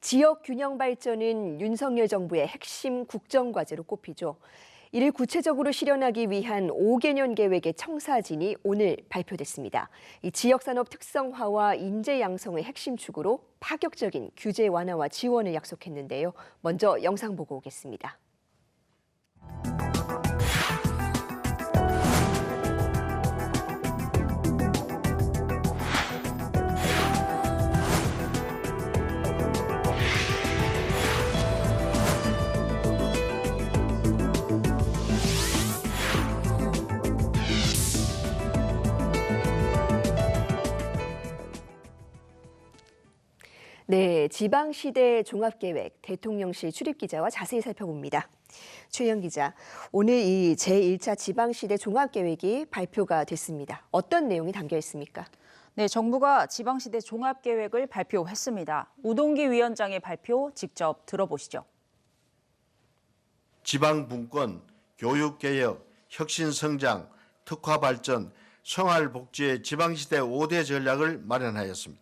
지역 균형 발전은 윤석열 정부의 핵심 국정과제로 꼽히죠. 이를 구체적으로 실현하기 위한 5개년 계획의 청사진이 오늘 발표됐습니다. 이 지역산업 특성화와 인재 양성의 핵심 축으로 파격적인 규제 완화와 지원을 약속했는데요. 먼저 영상 보고 오겠습니다. 네, 지방시대 종합계획 대통령실 출입기자와 자세히 살펴봅니다. 최영 기자, 오늘 이 제1차 지방시대 종합계획이 발표가 됐습니다. 어떤 내용이 담겨 있습니까? 네, 정부가 지방시대 종합계획을 발표했습니다. 우동기 위원장의 발표 직접 들어보시죠. 지방분권, 교육개혁, 혁신성장, 특화발전, 생활복지의 지방시대 5대 전략을 마련하였습니다.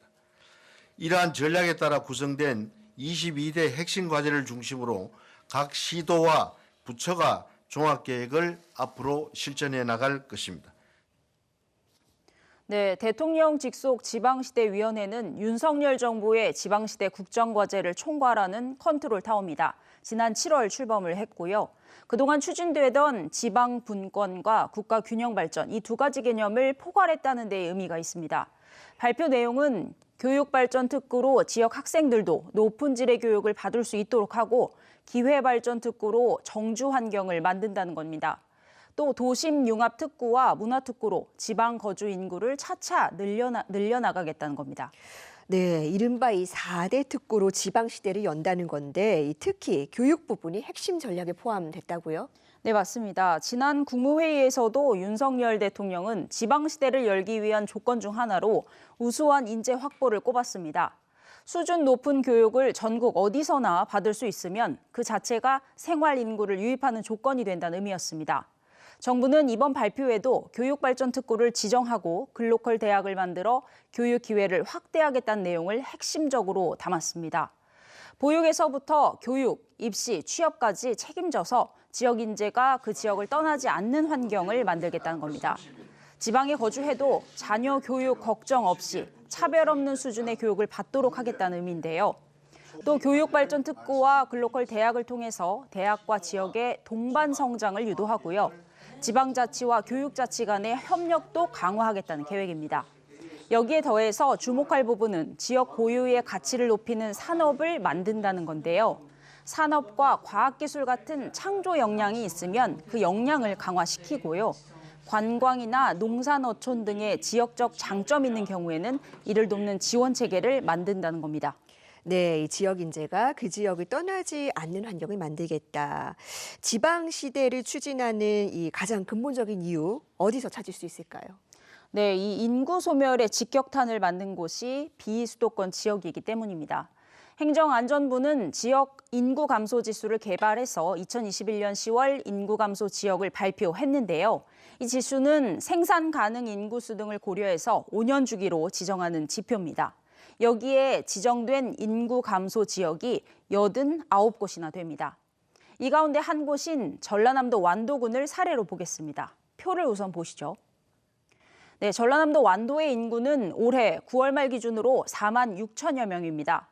이러한 전략에 따라 구성된 22대 핵심 과제를 중심으로 각 시도와 부처가 종합계획을 앞으로 실천해 나갈 것입니다. 네, 대통령 직속 지방시대위원회는 윤석열 정부의 지방시대 국정과제를 총괄하는 컨트롤타워입니다. 지난 7월 출범을 했고요. 그동안 추진되던 지방분권과 국가균형발전 이 두 가지 개념을 포괄했다는 데 의미가 있습니다. 발표 내용은 교육발전 특구로 지역 학생들도 높은 질의 교육을 받을 수 있도록 하고 기회발전 특구로 정주 환경을 만든다는 겁니다. 또 도심 융합 특구와 문화 특구로 지방 거주 인구를 차차 늘려나가겠다는 겁니다. 네, 이른바 이 4대 특구로 지방시대를 연다는 건데 특히 교육 부분이 핵심 전략에 포함됐다고요? 네, 맞습니다. 지난 국무회의에서도 윤석열 대통령은 지방시대를 열기 위한 조건 중 하나로 우수한 인재 확보를 꼽았습니다. 수준 높은 교육을 전국 어디서나 받을 수 있으면 그 자체가 생활 인구를 유입하는 조건이 된다는 의미였습니다. 정부는 이번 발표에도 교육발전 특구를 지정하고 글로컬 대학을 만들어 교육 기회를 확대하겠다는 내용을 핵심적으로 담았습니다. 보육에서부터 교육, 입시, 취업까지 책임져서 지역 인재가 그 지역을 떠나지 않는 환경을 만들겠다는 겁니다. 지방에 거주해도 자녀 교육 걱정 없이 차별 없는 수준의 교육을 받도록 하겠다는 의미인데요. 또 교육발전 특구와 글로컬 대학을 통해서 대학과 지역의 동반 성장을 유도하고요. 지방자치와 교육자치 간의 협력도 강화하겠다는 계획입니다. 여기에 더해서 주목할 부분은 지역 고유의 가치를 높이는 산업을 만든다는 건데요. 산업과 과학기술 같은 창조 역량이 있으면 그 역량을 강화시키고요. 관광이나 농산어촌 등의 지역적 장점 있는 경우에는 이를 돕는 지원 체계를 만든다는 겁니다. 네, 이 지역 인재가 그 지역을 떠나지 않는 환경을 만들겠다. 지방시대를 추진하는 이 가장 근본적인 이유 어디서 찾을 수 있을까요? 네, 이 인구 소멸의 직격탄을 맞는 곳이 비수도권 지역이기 때문입니다. 행정안전부는 지역 인구 감소 지수를 개발해서 2021년 10월 인구 감소 지역을 발표했는데요. 이 지수는 생산 가능 인구수 등을 고려해서 5년 주기로 지정하는 지표입니다. 여기에 지정된 인구 감소 지역이 89곳이나 됩니다. 이 가운데 한 곳인 전라남도 완도군을 사례로 보겠습니다. 표를 우선 보시죠. 네, 전라남도 완도의 인구는 올해 9월 말 기준으로 4만 6천여 명입니다.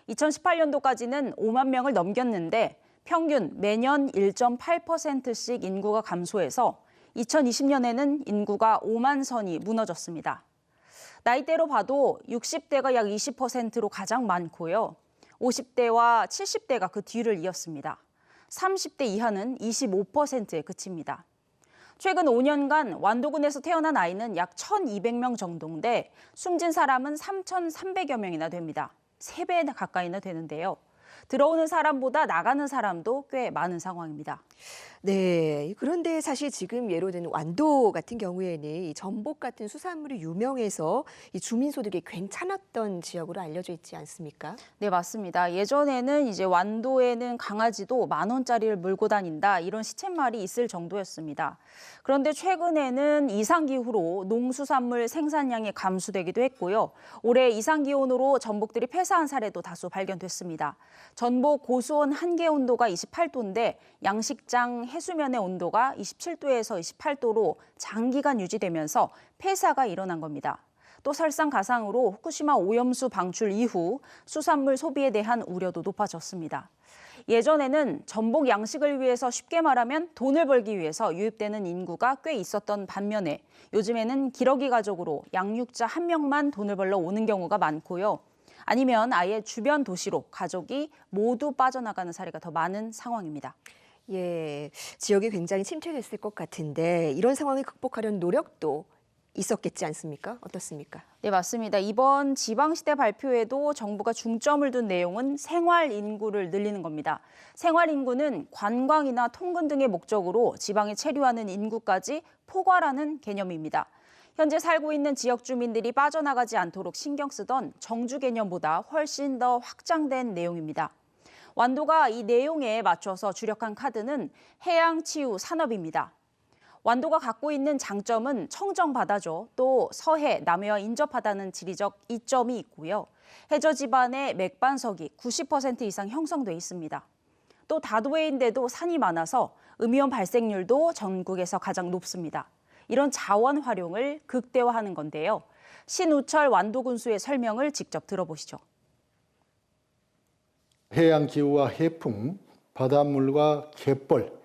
2018년도까지는 5만 명을 넘겼는데 평균 매년 1.8%씩 인구가 감소해서 2020년에는 인구가 5만 선이 무너졌습니다. 나이대로 봐도 60대가 약 20%로 가장 많고요. 50대와 70대가 그 뒤를 이었습니다. 30대 이하는 25%에 그칩니다. 최근 5년간 완도군에서 태어난 아이는 약 1,200명 정도인데 숨진 사람은 3,300여 명이나 됩니다. 3배 가까이나 되는데요. 들어오는 사람보다 나가는 사람도 꽤 많은 상황입니다. 네. 그런데 사실 지금 예로 드는 완도 같은 경우에는 이 전복 같은 수산물이 유명해서 이 주민 소득이 괜찮았던 지역으로 알려져 있지 않습니까? 네, 맞습니다. 예전에는 이제 완도에는 강아지도 10,000원짜리를 물고 다닌다 이런 시쳇말이 있을 정도였습니다. 그런데 최근에는 이상기후로 농수산물 생산량이 감소되기도 했고요. 올해 이상기온으로 전복들이 폐사한 사례도 다수 발견됐습니다. 전복 고수온 한계 온도가 28도인데 양식장 해수면의 온도가 27도에서 28도로 장기간 유지되면서 폐사가 일어난 겁니다. 또 설상가상으로 후쿠시마 오염수 방출 이후 수산물 소비에 대한 우려도 높아졌습니다. 예전에는 전복 양식을 위해서 쉽게 말하면 돈을 벌기 위해서 유입되는 인구가 꽤 있었던 반면에 요즘에는 기러기 가족으로 양육자 한 명만 돈을 벌러 오는 경우가 많고요. 아니면 아예 주변 도시로 가족이 모두 빠져나가는 사례가 더 많은 상황입니다. 예. 지역이 굉장히 침체됐을 것 같은데 이런 상황을 극복하려는 노력도 있었겠지 않습니까? 어떻습니까? 네, 맞습니다. 이번 지방시대 발표에도 정부가 중점을 둔 내용은 생활 인구를 늘리는 겁니다. 생활 인구는 관광이나 통근 등의 목적으로 지방에 체류하는 인구까지 포괄하는 개념입니다. 현재 살고 있는 지역 주민들이 빠져나가지 않도록 신경 쓰던 정주 개념보다 훨씬 더 확장된 내용입니다. 완도가 이 내용에 맞춰서 주력한 카드는 해양치유 산업입니다. 완도가 갖고 있는 장점은 청정바다죠. 또 서해, 남해와 인접하다는 지리적 이점이 있고요. 해저 지반의 맥반석이 90% 이상 형성돼 있습니다. 또 다도해인데도 산이 많아서 음이온 발생률도 전국에서 가장 높습니다. 이런 자원 활용을 극대화하는 건데요. 신우철 완도군수의 설명을 직접 들어보시죠. 해양기후와 해풍, 바닷물과 갯벌,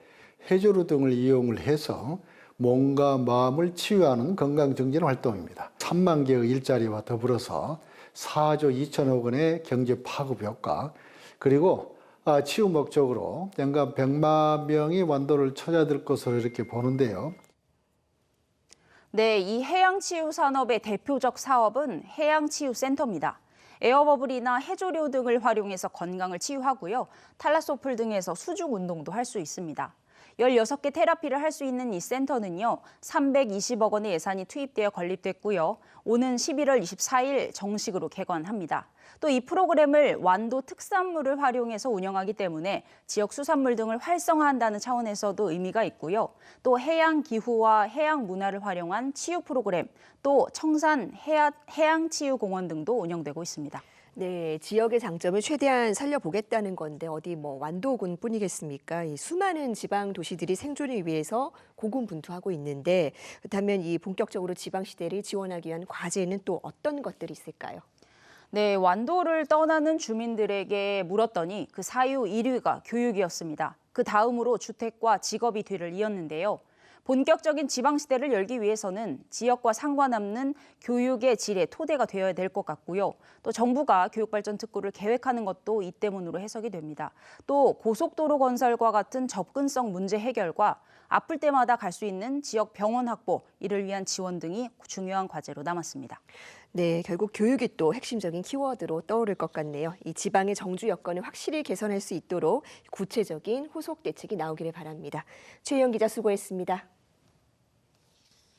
해조류 등을 이용을 해서 몸과 마음을 치유하는 건강정진 활동입니다. 3만 개의 일자리와 더불어서 4조 2천억 원의 경제 파급 효과, 그리고 치유 목적으로 연간 100만 명이 완도를 찾아들 것으로 이렇게 보는데요. 네, 이 해양치유 산업의 대표적 사업은 해양치유센터입니다. 에어버블이나 해조류 등을 활용해서 건강을 치유하고요. 탈라소풀 등에서 수중 운동도 할 수 있습니다. 16개 테라피를 할 수 있는 이 센터는요, 320억 원의 예산이 투입되어 건립됐고요. 오는 11월 24일 정식으로 개관합니다. 또 이 프로그램을 완도 특산물을 활용해서 운영하기 때문에 지역 수산물 등을 활성화한다는 차원에서도 의미가 있고요. 또 해양 기후와 해양 문화를 활용한 치유 프로그램, 또 청산 해양치유공원 등도 운영되고 있습니다. 네, 지역의 장점을 최대한 살려보겠다는 건데 어디 뭐 완도군뿐이겠습니까? 이 수많은 지방 도시들이 생존을 위해서 고군분투하고 있는데 그렇다면 이 본격적으로 지방 시대를 지원하기 위한 과제는 또 어떤 것들이 있을까요? 네, 완도를 떠나는 주민들에게 물었더니 그 사유 1위가 교육이었습니다. 그 다음으로 주택과 직업이 뒤를 이었는데요. 본격적인 지방시대를 열기 위해서는 지역과 상관없는 교육의 질의 토대가 되어야 될 것 같고요. 또 정부가 교육발전 특구를 계획하는 것도 이 때문으로 해석이 됩니다. 또 고속도로 건설과 같은 접근성 문제 해결과 아플 때마다 갈 수 있는 지역 병원 확보, 이를 위한 지원 등이 중요한 과제로 남았습니다. 네, 결국 교육이 또 핵심적인 키워드로 떠오를 것 같네요. 이 지방의 정주 여건을 확실히 개선할 수 있도록 구체적인 후속 대책이 나오기를 바랍니다. 최희영 기자 수고했습니다.